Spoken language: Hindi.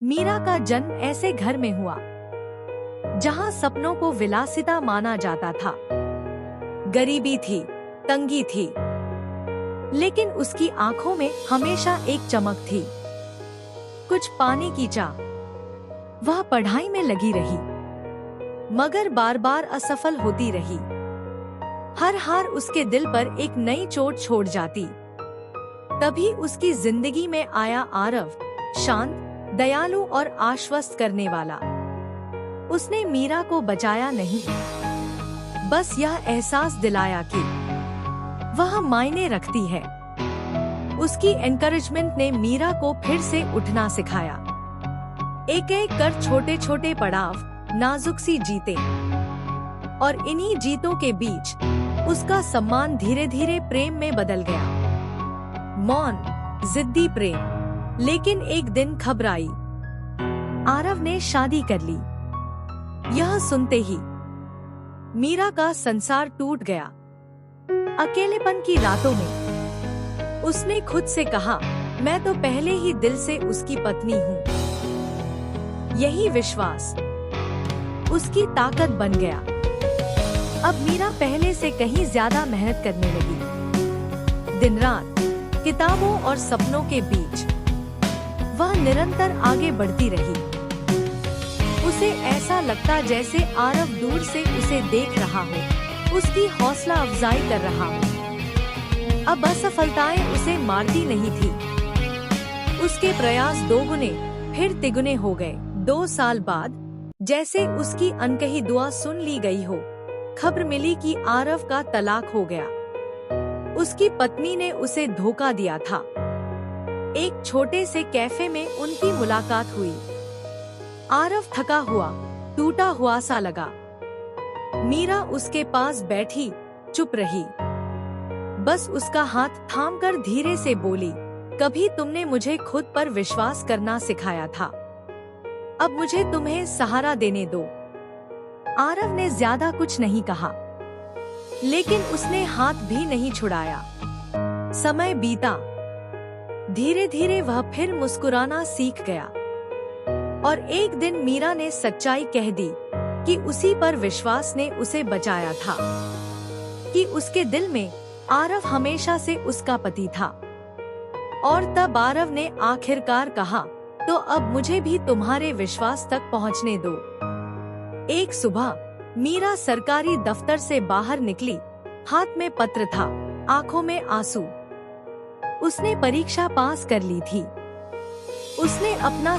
मीरा का जन्म ऐसे घर में हुआ जहां सपनों को विलासिता माना जाता था। गरीबी थी, तंगी थी, लेकिन उसकी आंखों में हमेशा एक चमक थी, कुछ पाने की चाह। वह पढ़ाई में लगी रही, मगर बार बार असफल होती रही। हर हार उसके दिल पर एक नई चोट छोड़ जाती। तभी उसकी जिंदगी में आया आरव, शांत, दयालु और आश्वस्त करने वाला। उसने मीरा को बचाया नहीं, बस यह एहसास दिलाया कि वह मायने रखती है। उसकी एनकरेजमेंट ने मीरा को फिर से उठना सिखाया। एक एक कर छोटे छोटे पड़ाव, नाजुक सी जीतें, और इन्हीं जीतों के बीच उसका सम्मान धीरे धीरे प्रेम में बदल गया। मौन, जिद्दी प्रेम। लेकिन एक दिन खबर आई, आरव ने शादी कर ली। यह सुनते ही मीरा का संसार टूट गया। अकेलेपन की रातों में उसने खुद से कहा, मैं तो पहले ही दिल से उसकी पत्नी हूँ। यही विश्वास उसकी ताकत बन गया। अब मीरा पहले से कहीं ज्यादा मेहनत करने लगी। दिन रात किताबों और सपनों के बीच वह निरंतर आगे बढ़ती रही। उसे ऐसा लगता जैसे आरव दूर से उसे देख रहा हो, उसकी हौसला अफजाई कर रहा हो। अब असफलताएं उसे मारती नहीं थी। उसके प्रयास दोगुने फिर तिगुने हो गए। 2 साल बाद जैसे उसकी अनकही दुआ सुन ली गई हो, खबर मिली कि आरव का तलाक हो गया। उसकी पत्नी ने उसे धोखा दिया था। एक छोटे से कैफे में उनकी मुलाकात हुई। आरव थका हुआ, टूटा हुआ सा लगा। मीरा उसके पास बैठी, चुप रही। बस उसका हाथ थामकर धीरे से बोली, कभी तुमने मुझे खुद पर विश्वास करना सिखाया था, अब मुझे तुम्हें सहारा देने दो। आरव ने ज्यादा कुछ नहीं कहा, लेकिन उसने हाथ भी नहीं छुड़ाया। समय बीता, धीरे धीरे वह फिर मुस्कुराना सीख गया। और एक दिन मीरा ने सच्चाई कह दी कि उसी पर विश्वास ने उसे बचाया था, कि उसके दिल में आरव हमेशा से उसका पति था। और तब आरव ने आखिरकार कहा, तो अब मुझे भी तुम्हारे विश्वास तक पहुंचने दो। एक सुबह मीरा सरकारी दफ्तर से बाहर निकली। हाथ में पत्र था, आंखों में आंसू। उसने परीक्षा पास कर ली थी। उसने अपना